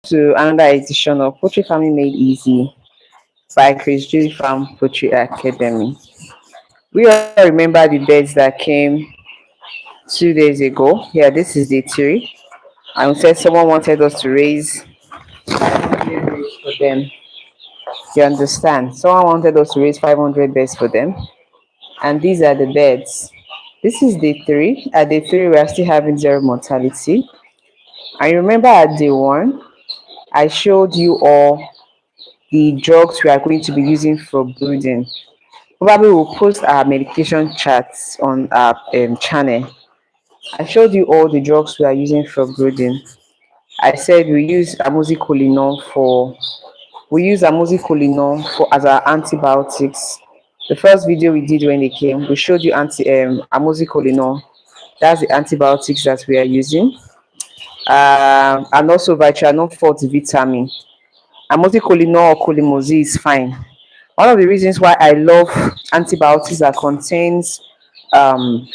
to another edition of Poultry Farming Made Easy by Chris Judy from Poultry Academy. We all remember the birds that came 2 days ago. Yeah, this is day three. And we said someone wanted us to raise 500 birds for them. You understand? Someone wanted us to raise 500 birds for them. And these are the birds. This is day three. At day three, we are still having zero mortality. I remember at day one, I showed you all the drugs we are going to be using for brooding. Probably we'll post our medication charts on our channel. I showed you all the drugs we are using for brooding. I said we use amoxicillin for as our antibiotics. The first video we did when they came, we showed you amoxicillin. That's the antibiotics that we are using. And also vitamin 4 vitamin. Amoxicillin or colimosine is fine. One of the reasons why I love antibiotics that contains um,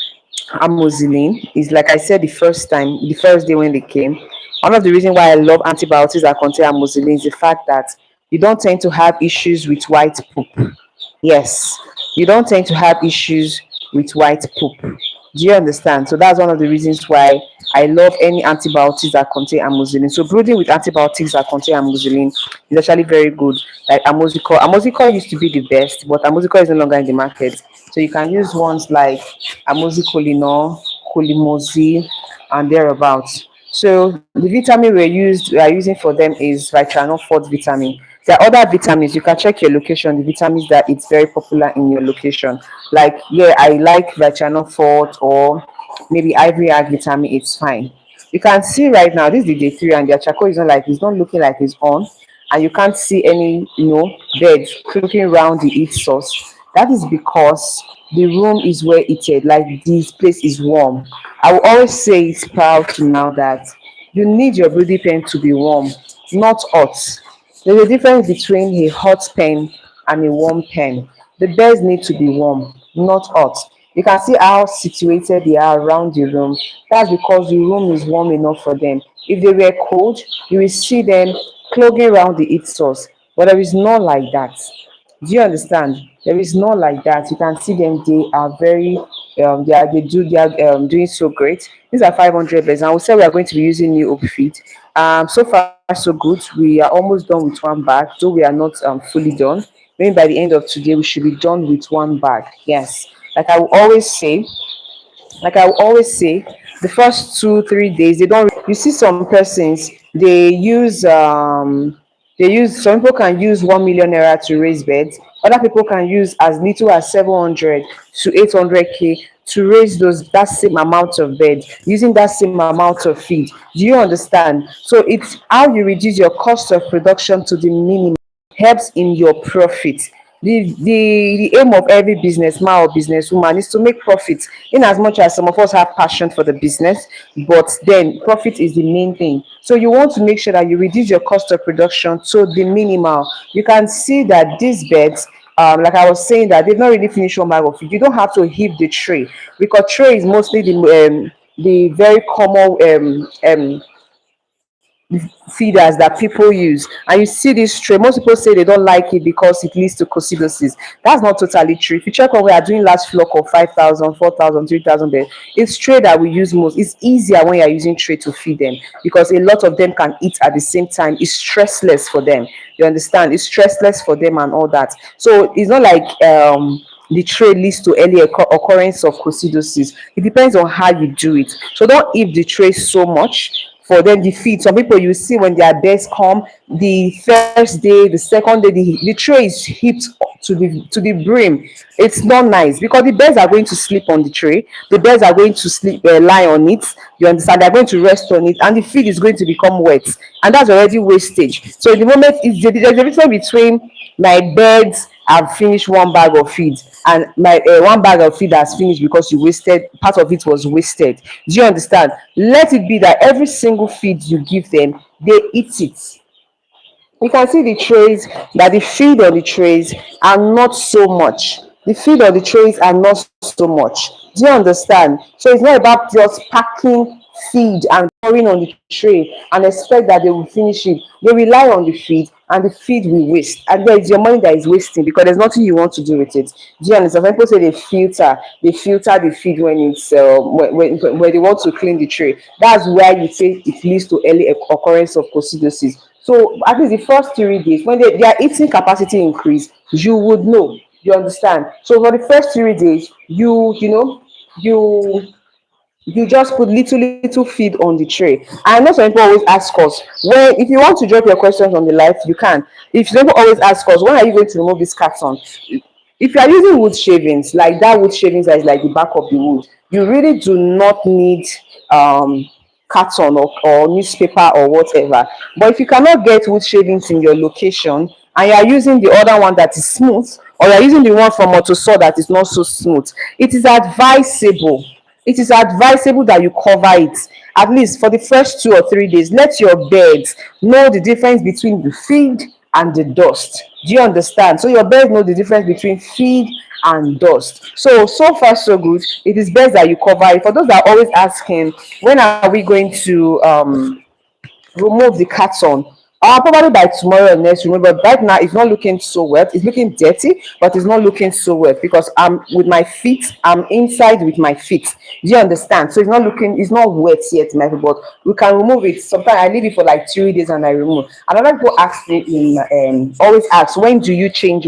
amoxicillin is, like I said the first day when they came. One of the reasons why I love antibiotics that contain amoxicillin is the fact that you don't tend to have issues with white poop. Yes, you don't tend to have issues with white poop. Do you understand? So that's one of the reasons why I love any antibiotics that contain amoxicillin. So brooding with antibiotics that contain amoxicillin is actually very good. Like amoxicillin. Amoxicillin used to be the best, but amoxicillin is no longer in the market. So you can use ones like amoxicillin, colimosine, and thereabouts. So the vitamin we are using for them is vitamin 4 vitamin. There are other vitamins. You can check your location, the vitamins that it's very popular in your location. Like, yeah, I like vitamin 4 or maybe ivory ag vitamin, it's fine. You can see right now, this is the day three, and their charcoal is not like it's not looking like it's on, and you can't see any, birds looking around the heat source. That is because the room is well heated, like this place is warm. I will always say it proud to now that you need your breathing pen to be warm, not hot. There's a difference between a hot pen and a warm pen. The birds need to be warm, not hot. You can see how situated they are around the room. That's because the room is warm enough for them. If they were cold, you will see them clogging around the heat source. But there is not like that. Do you understand? There is not like that. You can see them, they are very they are doing so great. These are 500 beds, and we said we are going to be using new oak feed. So far so good. We are almost done with one bag, though we are not fully done. Maybe by the end of today we should be done with one bag. Yes, like I will always say, the first 2 3 days they don't. You see some persons, some people can use 1 million naira to raise beds. Other people can use as little as 700 to 800K to raise that same amount of bed using that same amount of feed. Do you understand? So it's how you reduce your cost of production to the minimum helps in your profit. The aim of every businessman or businesswoman is to make profit. In as much as some of us have passion for the business, but then profit is the main thing. So you want to make sure that you reduce your cost of production to the minimal. You can see that these beds, like I was saying, that they've not really finished one bag of feed. You don't have to heap the tray, because tray is mostly the very common feeders that people use. And you see this tray, most people say they don't like it because it leads to coccidosis. That's not totally true. If you check what we are doing last flock of 5,000, 4,000, 3,000 bed, it's tray that we use most. It's easier when you're using tray to feed them, because a lot of them can eat at the same time. It's stressless for them. You understand? It's stressless for them and all that. So it's not like the tray leads to early occurrence of coccidosis. It depends on how you do it. So don't eat the tray so much for them the feed. Some people, you see when their birds come, the first day, the second day, the tray is heaped to the brim. It's not nice, because the birds are going to sleep on the tray. The birds are going to sleep, lie on it. You understand? They're going to rest on it, and the feed is going to become wet, and that's already wastage. So the moment there's a difference between my birds have finished one bag of feed and my one bag of feed has finished because you wasted part of it was wasted. Do you understand? Let it be that every single feed you give them, they eat it. You can see the trays, that the feed on the trays are not so much. The feed on the trays are not so much. Do you understand? So it's not about just packing feed and pouring on the tray and expect that they will finish it. They rely on the feed, and the feed will waste. And there is your money that is wasting because there's nothing you want to do with it. Do you understand? Some people say they filter the feed when it's when they want to clean the tray. That's why you say it leads to early occurrence of coccidiosis. So at least the first 3 days, when their eating capacity increase, you would know. You understand? So for the first 3 days, you you just put little feed on the tray. I know some people always ask us, when if you want to drop your questions on the live, you can. If some people always ask us, when are you going to remove this carton? If you are using wood shavings, like that wood shavings that is like the back of the wood, you really do not need um carton or newspaper or whatever. But if you cannot get wood shavings in your location and you are using the other one that is smooth, or you are using the one from Motosaw that is not so smooth, it is advisable that you cover it at least for the first 2 or 3 days. Let your birds know the difference between the feed and the dust. Do you understand? So your birds know the difference between feed and dust. So far so good. It is best that you cover it. For those that are always asking, when are we going to remove the carton? Probably by tomorrow or next. Remember, right now it's not looking so wet. It's looking dirty, but it's not looking so wet because I'm with my feet. I'm inside with my feet. Do you understand? So it's not wet yet, my people. But we can remove it. Sometimes I leave it for like 3 days and I remove. Another people ask me always ask, when do you change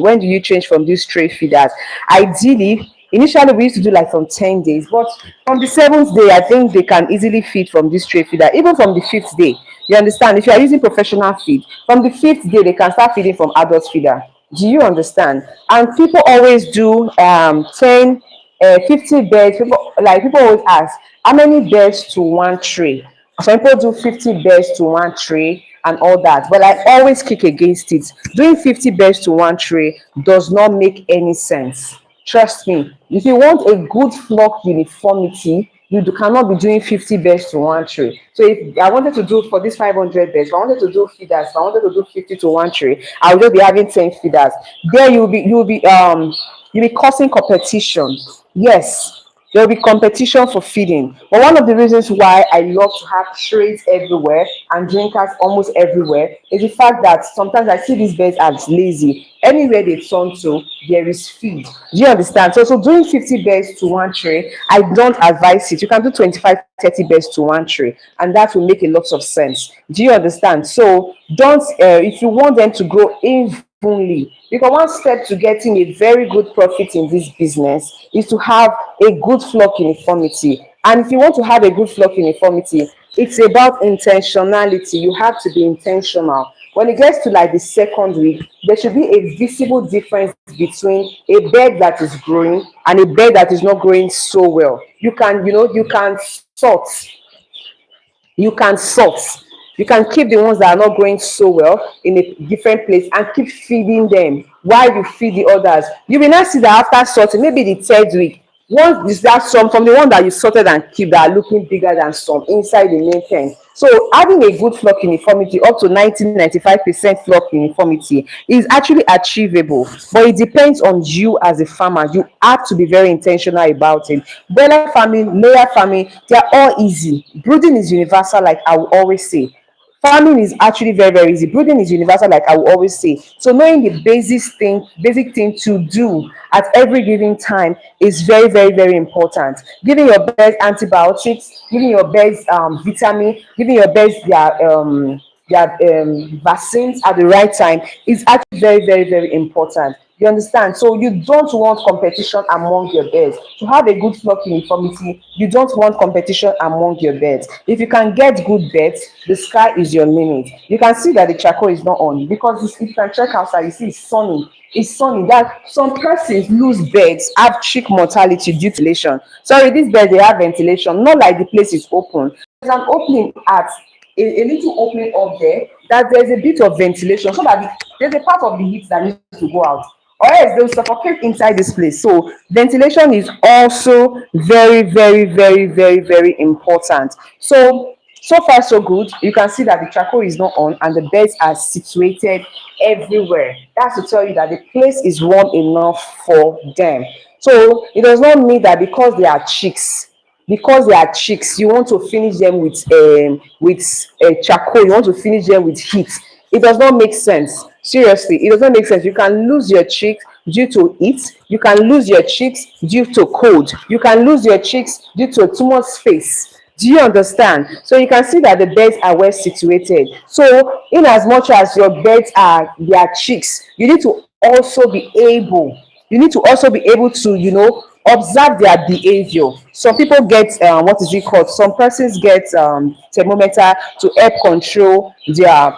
from these tray feeders? Ideally, initially we used to do like from 10 days, but from the seventh day, I think they can easily feed from this tray feeder, even from the fifth day. You understand? If you are using professional feed, from the fifth day, they can start feeding from adult feeder. Do you understand? And people always do 10, 50 birds. People always ask, how many birds to one tray? Some people do 50 birds to one tray and all that, but I always kick against it. Doing 50 birds to one tray does not make any sense. Trust me, if you want a good flock uniformity, cannot be doing 50 birds to one tray. So if I wanted to do for this 500 birds, if I wanted to do feeders, if I wanted to do 50 to one tray, I would just be having 10 feeders. There you'll be causing competition. Yes, there will be competition for feeding. But one of the reasons why I love to have trays everywhere and drinkers almost everywhere is the fact that sometimes I see these birds as lazy. Anywhere they turn to, there is feed. Do you understand? So doing 50 birds to one tray, I don't advise it. You can do 25, 30 birds to one tray, and that will make a lot of sense. Do you understand? So don't, if you want them to grow evenly, because one step to getting a very good profit in this business is to have a good flock uniformity. And if you want to have a good flock uniformity, it's about intentionality. You have to be intentional. When it gets to like the second week, there should be a visible difference between a bed that is growing and a bed that is not growing so well. You can sort. You can sort. You can keep the ones that are not growing so well in a different place and keep feeding them while you feed the others. You will not see that after sorting, maybe the third week, once is that some from the one that you sorted and keep that are looking bigger than some inside the main pen. So having a good flock uniformity up to 90-95% flock uniformity is actually achievable, but it depends on you as a farmer. You have to be very intentional about it. Broiler farming, layer farming, they are all easy. Brooding is universal, like I will always say. Farming is actually very, very easy. Breeding is universal, like I will always say. So knowing the basic thing to do at every given time is very, very, very important. Giving your birds antibiotics, giving your birds vitamin, giving your birds their vaccines at the right time is actually very, very, very important. You understand? So you don't want competition among your birds. To have a good flock uniformity, you don't want competition among your birds. If you can get good birds, the sky is your limit. You can see that the charcoal is not on because if you can check outside, you see it's sunny. It's sunny. That some persons lose birds, have chick mortality due to ventilation. Sorry, these birds, they have ventilation, not like the place is open. There's an opening at a little opening up there, that there's a bit of ventilation so that there's a part of the heat that needs to go out, or else they'll suffocate inside this place. So ventilation is also very, very, very, very, very important. So far so good. You can see that the charcoal is not on and the beds are situated everywhere. That's to tell you that the place is warm enough for them. So it does not mean that because they are chicks, because they are chicks, you want to finish them with charcoal, you want to finish them with heat. It does not make sense. Seriously, it does not make sense. You can lose your chicks due to heat, you can lose your chicks due to cold, you can lose your chicks due to too much space. Do you understand? So you can see that the beds are well situated. So in as much as your beds are their chicks, you need to also be able, to, observe their behavior. Some people get what is it called? Some persons get thermometer to help control their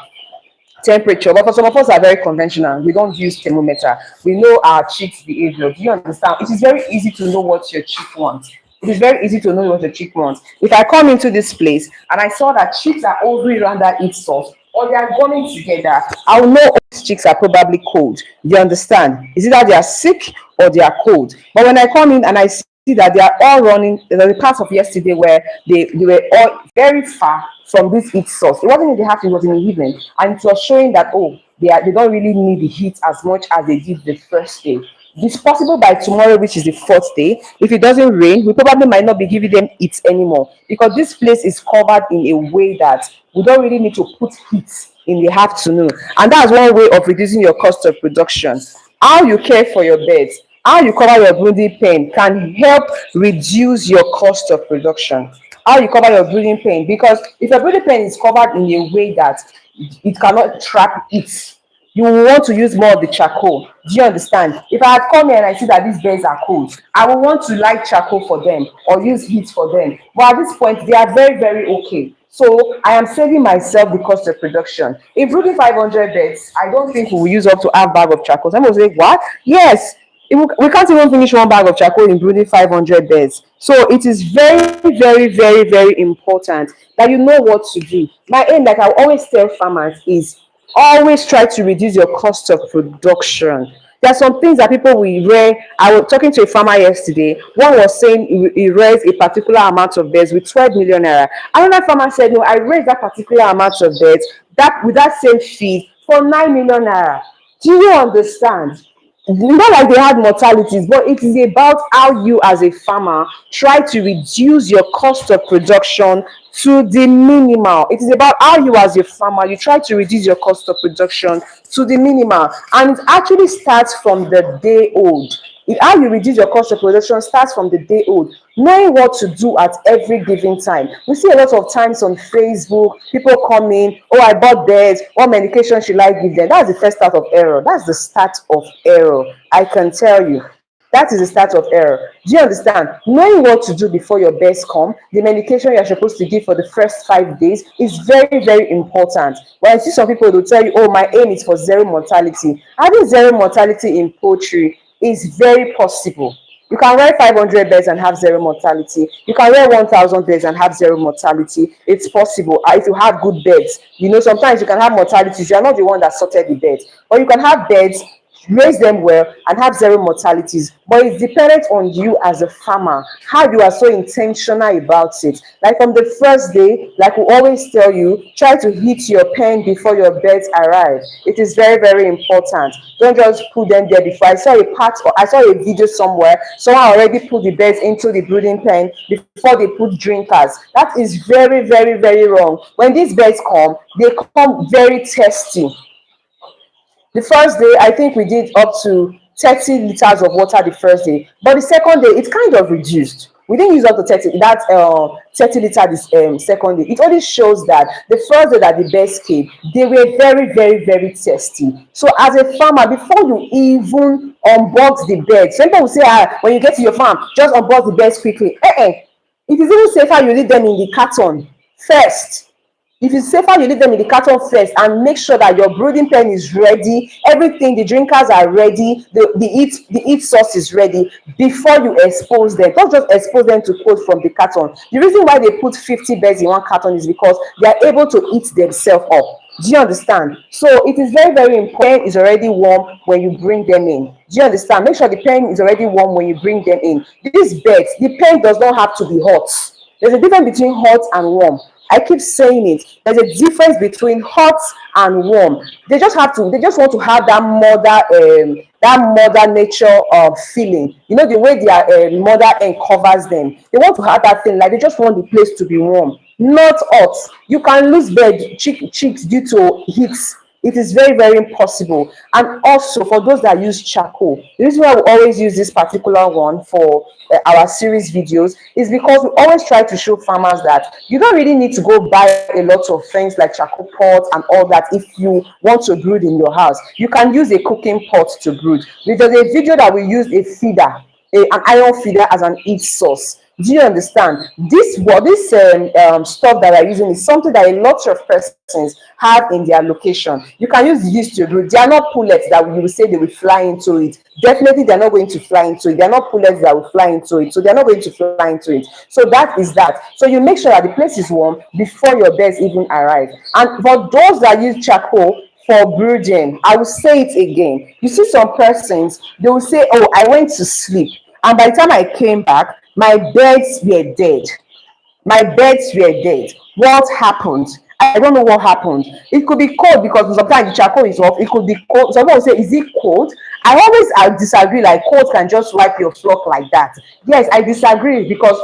temperature, but for some of us are very conventional. We don't use thermometer. We know our chick's behavior. Do you understand? It is very easy to know what your chick wants. It is very easy to know what your chick wants. If I come into this place and I saw that chicks are hovering around that heat source, or they are running together, I'll know all these chicks are probably cold. Do you understand? Is it that they are sick or they are cold? But when I come in and I see that they are all running, there's a part of yesterday where they were all very far from this heat source. It wasn't in the afternoon, it was in the evening, and it was showing that, oh, they don't really need the heat as much as they did the first day. It's possible by tomorrow, which is the fourth day, if it doesn't rain, we probably might not be giving them heat anymore, because this place is covered in a way that we don't really need to put heat in the afternoon. And that's one way of reducing your cost of production. How you care for your beds, how you cover your brooding pen can help reduce your cost of production. How you cover your breathing pain, because if your breathing pain is covered in a way that it cannot trap it, you will want to use more of the charcoal. Do you understand? If I had come here and I see that these beds are cold, I will want to light charcoal for them or use heat for them. But at this point, they are very, very okay. So I am saving myself the cost of production. If brooding 500 beds, I don't think we will use up to half bag of charcoal. Some will say, what? Yes, we can't even finish one bag of charcoal in brooding 500 beds. So it is very, very, very, very important that you know what to do. My aim, like I always tell farmers, is always try to reduce your cost of production. There are some things that people will rear. I was talking to a farmer yesterday. One was saying he raised a particular amount of beds with 12 million naira. Another farmer said, no, I raised that particular amount of beds that with that same feed for 9 million naira. Do you understand? Not like they had mortalities, but it is about how you as a farmer try to reduce your cost of production to the minimal. It is about how you as a farmer, you try to reduce your cost of production to the minimal. And it actually starts from the day old. How you reduce your cost of production starts from the day old, knowing what to do at every given time. We see a lot of times on Facebook, people come in, oh, I bought beds, what medication should I give them? That's the first start of error. That's the start of error. I can tell you. That is the start of error. Do you understand? Knowing what to do before your beds come, the medication you're supposed to give for the first 5 days is very, very important. When I see some people will tell you, oh, my aim is for zero mortality. Having zero mortality in poultry is very possible. You can rear 500 beds and have zero mortality. You can rear 1,000 beds and have zero mortality. It's possible. If you have good beds, sometimes you can have mortalities. You are not the one that sorted the beds, or you can have beds, raise them well, and have zero mortalities. But it's dependent on you as a farmer, how you are so intentional about it. Like from the first day, like we always tell you, try to heat your pen before your beds arrive. It is very, very important. Don't just put them there before. I saw a video somewhere, someone already put the beds into the brooding pen before they put drinkers. That is very, very, very wrong. When these beds come, they come very tasty. The first day, I think we did up to 30 liters of water the first day, but the second day, it kind of reduced. We didn't use up to 30 liter this second day. It only shows that the first day that the birds came, they were very, very, very tasty. So as a farmer, before you even unbox the birds, some people will say, when you get to your farm, just unbox the birds quickly. It is even safer you leave them in the carton first. If it's safer, you leave them in the carton first and make sure that your brooding pen is ready, everything, the drinkers are ready, the heat source is ready before you expose them. Don't just expose them to cold from the carton. The reason why they put 50 birds in one carton is because they are able to eat themselves up. Do you understand? So it is very, very important. Pen is already warm when you bring them in. Do you understand? Make sure the pen is already warm when you bring them in. These birds, the pen does not have to be hot. There's a difference between hot and warm. I keep saying it. There's a difference between hot and warm. They just have to. They just want to have that mother nature of feeling. You know the way their mother covers them. They want to have that thing. Like they just want the place to be warm, not hot. You can lose cheeks due to heat. It is very, very impossible. And also for those that use charcoal, the reason why we always use this particular one for our series videos is because we always try to show farmers that you don't really need to go buy a lot of things like charcoal pots and all that if you want to brood in your house. You can use a cooking pot to brood. There's a video that we used a feeder, an iron feeder as an heat source. Do you understand? This stuff that I'm using is something that a lot of persons have in their location. You can use yeast to do. They are not pullets that you will say they will fly into it. Definitely, they're not going to fly into it. They're not pullets that will fly into it. So they're not going to fly into it. So that is that. So you make sure that the place is warm before your birds even arrive. And for those that use charcoal for brooding, I will say it again. You see some persons, they will say, "Oh, I went to sleep. And by the time I came back, my birds were dead. My birds were dead. What happened? I don't know what happened. It could be cold because sometimes the charcoal is off. It could be cold. Someone will say, is it cold? I disagree. Like cold can just wipe your flock like that. Yes, I disagree because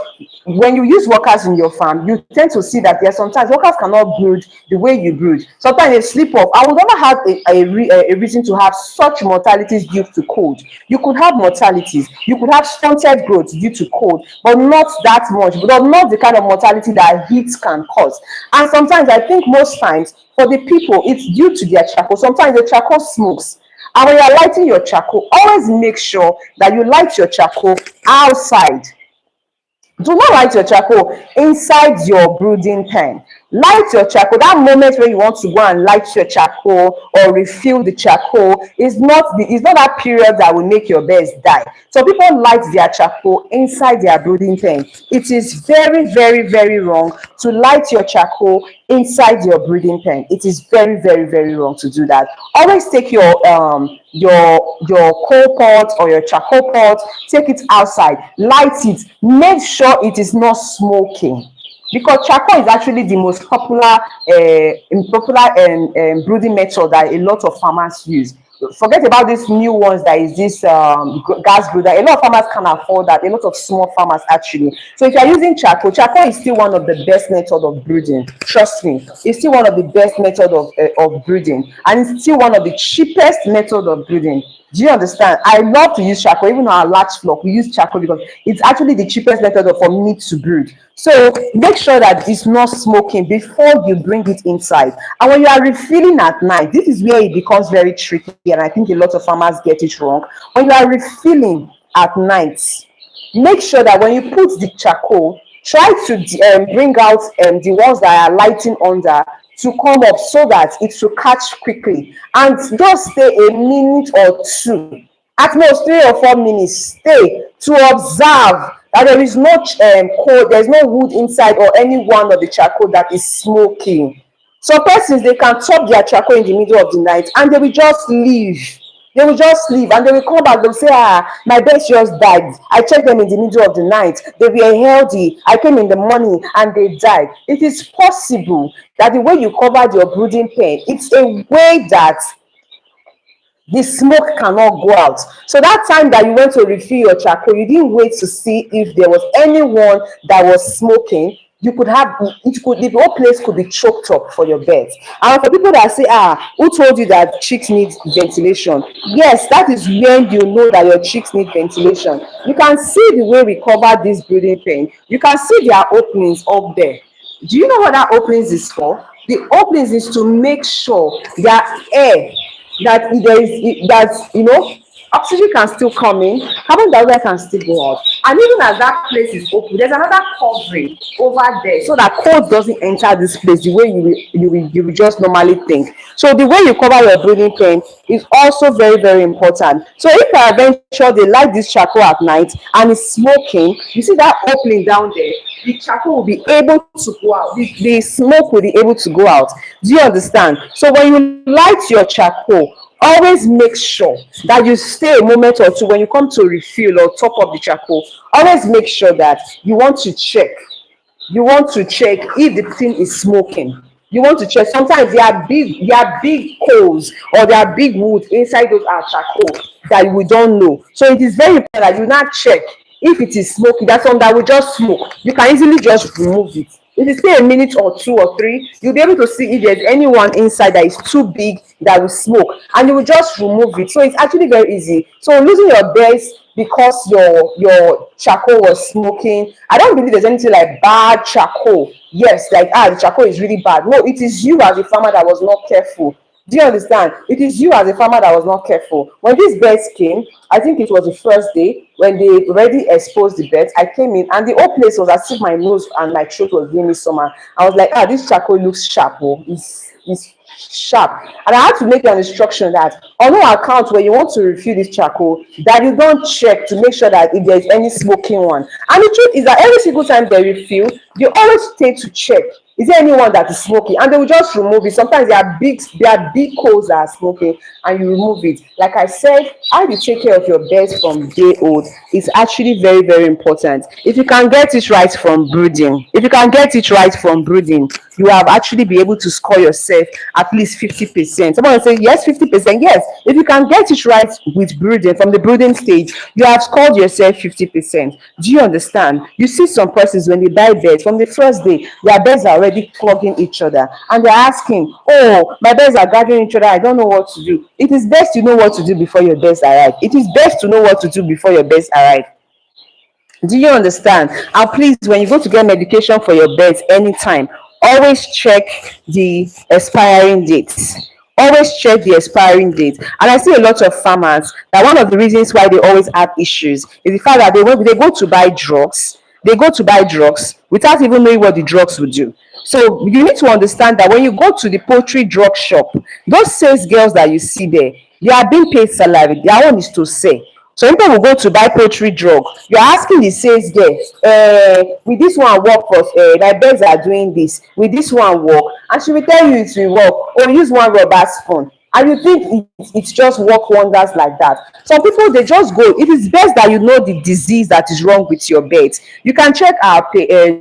when you use workers in your farm, you tend to see that there are sometimes workers cannot brood the way you brood. Sometimes they sleep off. I would never have a reason to have such mortalities due to cold. You could have mortalities. You could have stunted growth due to cold, but not that much. But not the kind of mortality that heat can cause. And sometimes I think most times for the people, it's due to their charcoal. Sometimes the charcoal smokes. And when you're lighting your charcoal, always make sure that you light your charcoal outside. Do not light your charcoal inside your brooding pen. Light your charcoal. That moment when you want to go and light your charcoal or refill the charcoal is not that period that will make your birds die. So people light their charcoal inside their brooding pen. It is very, very, very wrong to light your charcoal inside your brooding pen. It is very, very, very wrong to do that. Always take your coal pot or your charcoal pot, take it outside, light it, make sure it is not smoking, because charcoal is actually the most popular brooding method that a lot of farmers use. Forget about these new ones that is this gas brooder. A lot of farmers can afford that, a lot of small farmers actually. So if you're using charcoal is still one of the best method of brooding. Trust me, it's still one of the best method of brooding, and it's still one of the cheapest method of brooding. Do you understand? I love to use charcoal. Even our large flock, we use charcoal because it's actually the cheapest method for me to brood. So make sure that it's not smoking before you bring it inside. And when you are refilling at night, this is where it becomes very tricky, and I think a lot of farmers get it wrong. When you are refilling at night, make sure that when you put the charcoal, try to bring out the ones that are lighting under to come up so that it will catch quickly, and just stay a minute or two, at most 3 or 4 minutes, stay to observe that there is no coal, there's no wood inside or any one of the charcoal that is smoking. Some persons, they can chop their charcoal in the middle of the night and they will just leave. They will just leave and they will come back. They'll say, my birds just died. I checked them in the middle of the night. They were healthy. I came in the morning and they died. It is possible that the way you covered your brooding pen, it's a way that the smoke cannot go out. So that time that you went to refill your charcoal, you didn't wait to see if there was anyone that was smoking. The whole place could be choked up for your birds. And for people that say, who told you that chicks need ventilation? Yes, that is when you know that your chicks need ventilation. You can see the way we cover this breeding pen. You can see their openings up there. Do you know what that openings is for? The openings is to make sure that air, that there is, that oxygen can still come in, carbon dioxide can still go out. And even as that place is open, there's another covering over there so that cold doesn't enter this place the way you will just normally think. So the way you cover your breathing pen is also very, very important. So if peradventure they light this charcoal at night and it's smoking, you see that opening down there, the charcoal will be able to go out. The smoke will be able to go out. Do you understand? So when you light your charcoal, always make sure that you stay a moment or two when you come to refill or top up the charcoal. Always make sure that you want to check you want to check if the thing is smoking. You want to check. Sometimes there are big coals or there are big wood inside those charcoal that we don't know. So it is very important that you not check if it is smoking. That's some that will just smoke. You can easily just remove it. If you stay a minute or two or three, you'll be able to see if there's anyone inside that is too big that will smoke, and you will just remove it. So it's actually very easy. So losing your base because your charcoal was smoking, I don't believe there's anything like bad charcoal. Yes, like the charcoal is really bad. No, it is you as a farmer that was not careful. Do you understand? It is you as a farmer that was not careful. When these birds came, I think it was the first day when they already exposed the birds. I came in and the whole place was as if my nose and my throat was giving me summer. I was like, this charcoal looks sharp. Oh, it's sharp. And I had to make an instruction that on no account where you want to refill this charcoal, that you don't check to make sure that if there's any smoking one. And the truth is that every single time they refill, you always stay to check, is there anyone that is smoking? And they will just remove it. Sometimes there are big coals that are smoking, and you remove it. Like I said, how you take care of your birds from day old is actually very, very important. If you can get it right from brooding, you have actually be able to score yourself at least 50%. Someone will say, yes, 50%. Yes, if you can get it right with brooding, from the brooding stage, you have scored yourself 50%. Do you understand? You see some persons when they buy birds, from the first day, their birds are already clogging each other. And they're asking, oh, my birds are gathering each other. I don't know what to do. It is best to know what to do before your birds arrive. It is best to know what to do before your birds arrive. Do you understand? And please, when you go to get medication for your birds anytime, always check the expiring dates. Always check the expiring date. And I see a lot of farmers that one of the reasons why they always have issues is the fact that they go to buy drugs. They go to buy drugs without even knowing what the drugs will do. So you need to understand that when you go to the poultry drug shop, those sales girls that you see there, they are being paid salary. Their own is to sell. So people will go to buy poultry drug. You're asking the sales girl, will this one work for my birds are doing this? Will this one work? And she will tell you it will work. Or use one rubber spoon. And you think it's just work wonders like that. Some people, they just go. It is best that you know the disease that is wrong with your birds. You can check our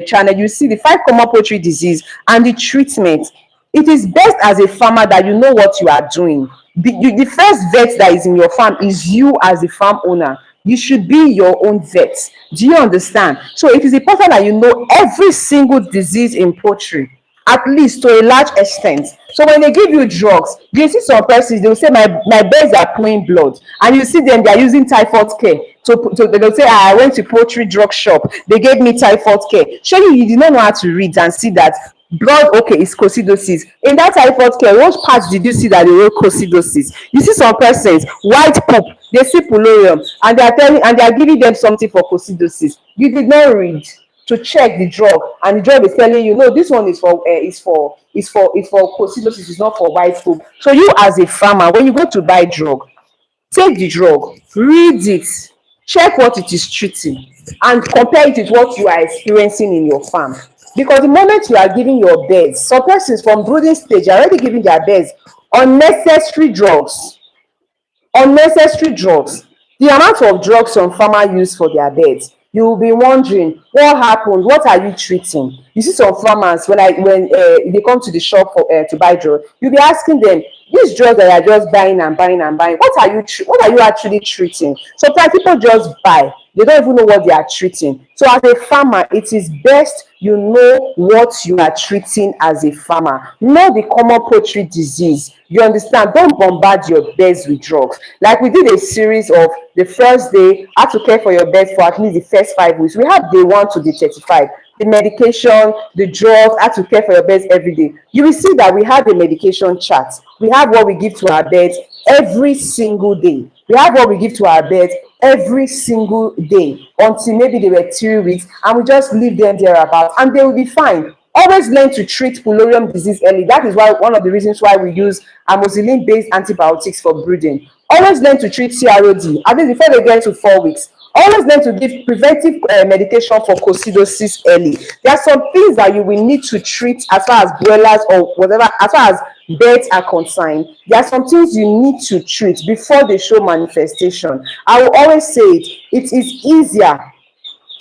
channel. You see the 5 common poultry disease and the treatment. It is best as a farmer that you know what you are doing. The first vet that is in your farm is you as a farm owner. You should be your own vet. Do you understand? So it is important that you know every single disease in poultry, at least to a large extent. So when they give you drugs, you see some persons, they will say, my birds are pouring blood. And you see them, they are using typhoid care. So they'll say, I went to poultry drug shop. They gave me typhoid care. Surely you did not know how to read and see that blood, okay, is coccidosis. In that typhoid care, what part did you see that they wrote coccidosis? You see some persons, white poop, they see pulorium, and they are giving them something for coccidosis. You did not read to check the drug, and the drug is telling you, no, this one is for coccidosis, it's not for white poop. So you as a farmer, when you go to buy drug, take the drug, read it, check what it is treating, and compare it with what you are experiencing in your farm. Because the moment you are giving your birds, some persons from brooding stage are already giving their birds unnecessary drugs. The amount of drugs some farmer use for their birds, you will be wondering what happened, what are you treating? You see some farmers, when they come to the shop to buy drugs, you'll be asking them, these drugs that are just buying and buying and buying, what are you actually treating? Sometimes people just buy, they don't even know what they are treating. So as a farmer, it is best you know what you are treating as a farmer. Know the common poultry disease. You understand? Don't bombard your birds with drugs. Like we did a series of the first day, how to care for your birds for at least the first 5 weeks. We have day 1 to day 35. The medication, the drugs, how to care for your birds every day. You will see that we have a medication chart. We have what we give to our birds every single day. We have what we give to our birds every single day until maybe they were 3 weeks, and we just leave them there about, and they will be fine. Always learn to treat pulorium disease early. That is why one of the reasons why we use amoxicillin-based antibiotics for breeding. Always learn to treat CROD, at least before they get to 4 weeks. Always learn to give preventive medication for coccidosis early. There are some things that you will need to treat as far as broilers or whatever, as far as birds are concerned. There are some things you need to treat before they show manifestation. I will always say it is easier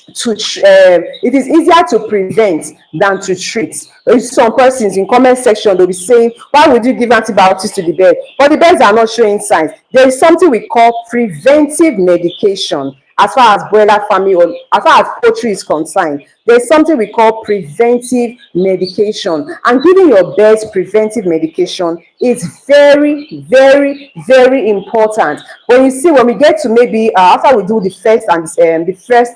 it is easier to prevent than to treat. Some persons in comment section, they'll be saying, why would you give antibiotics to the bird, but the birds are not showing signs? There is something we call preventive medication. As far as broiler farming, or as far as poultry is concerned, there's something we call preventive medication, and giving your birds preventive medication is very, very, very important. When you see, when we get to maybe after we do the first and the first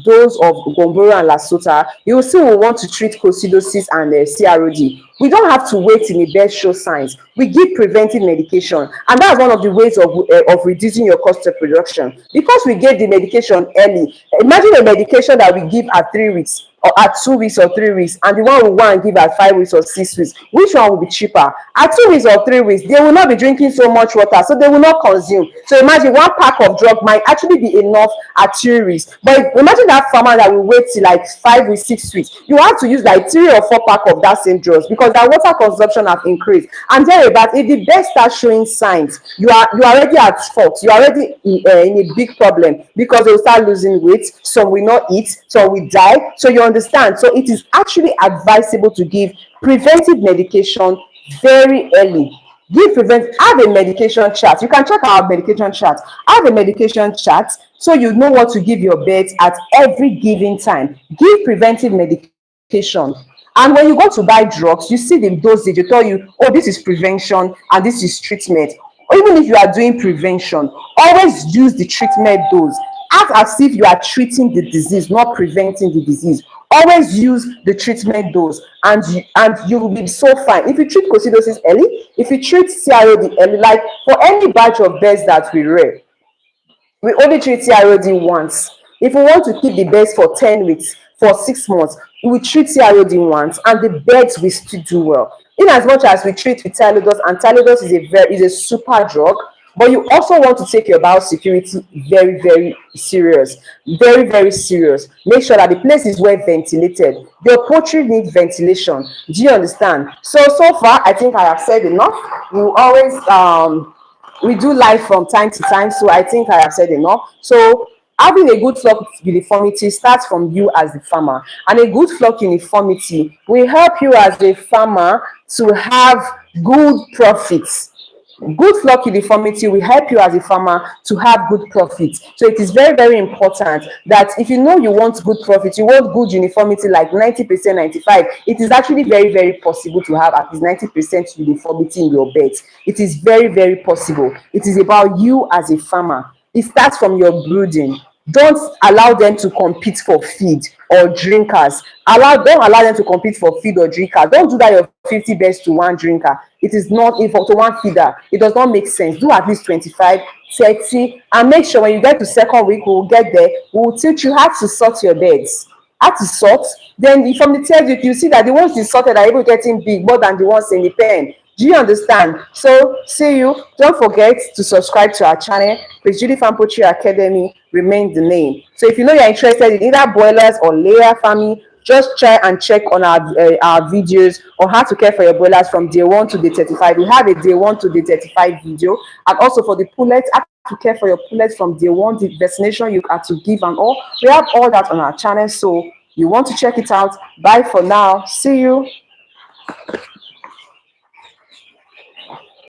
dose of Gomboro and Lasota, you will see we want to treat coccidiosis and CROD. We don't have to wait till the bird show signs. We give preventive medication, and that's one of the ways of reducing your cost of production, because we get the medication early. Imagine a medication that we give at 3 weeks, or at 2 weeks or 3 weeks, and the one we want to give at 5 weeks or 6 weeks. Which one will be cheaper? At 2 weeks or 3 weeks, they will not be drinking so much water, so they will not consume. So imagine one pack of drug might actually be enough at 2 weeks, but imagine that farmer that will wait till like 5 weeks, 6 weeks. You have to use like 3 or 4 pack of that same drugs, because that water consumption have increased. And tell you about, if the bird starts showing signs, you are already at fault. You are already in a big problem, because they will start losing weight. Some will not eat, some will die. So you understand. So it is actually advisable to give preventive medication very early. Have a medication chart. You can check our medication chart. Have a medication chart so you know what to give your birds at every given time. Give preventive medication. And when you go to buy drugs, you see the dosage. They tell you, oh, this is prevention and this is treatment. Or even if you are doing prevention, always use the treatment dose. Act as if you are treating the disease, not preventing the disease. Always use the treatment dose, and you will be so fine. If you treat coccidiosis early, if you treat CROD early, like for any batch of birds that we rear, we only treat CROD once. If we want to keep the birds for 10 weeks, for 6 months, we treat CROD once, and the birds will still do well. In as much as we treat with Tylodos, and Tylodos is a super drug, but you also want to take your biosecurity very, very serious. Very, very serious. Make sure that the place is well ventilated. Your poultry needs ventilation. Do you understand? So far, I think I have said enough. We always we do live from time to time, so I think I have said enough. So having a good flock uniformity starts from you as the farmer, and a good flock uniformity will help you as a farmer to have good profits. Good flock uniformity will help you as a farmer to have good profits. So it is very, very important that if you know you want good profits, you want good uniformity like 90%, 95%, it is actually very, very possible to have at least 90% uniformity in your beds. It is very, very possible. It is about you as a farmer. It starts from your brooding. Don't allow them to compete for feed or drinkers. Don't allow them to compete for feed or drinkers. Don't do that your 50 birds to one drinker. It is not to one feeder. It does not make sense. Do at least 25, 30, and make sure when you get to second week, we'll get there. We'll teach you how to sort your birds. How to sort. Then from the third week, you see that the ones you sorted are even getting big, more than the ones in the pen. Do you understand? So see you. Don't forget to subscribe to our channel. Prince Judy Farm Poultry Academy remains the name. So if you know you're interested in either broilers or layer farming, just try and check on our videos on how to care for your broilers from day 1 to day 35. We have a day 1 to day 35 video, and also for the pullets, how to care for your pullets from day 1, the vaccination you have to give and all. We have all that on our channel, so you want to check it out. Bye for now. See you.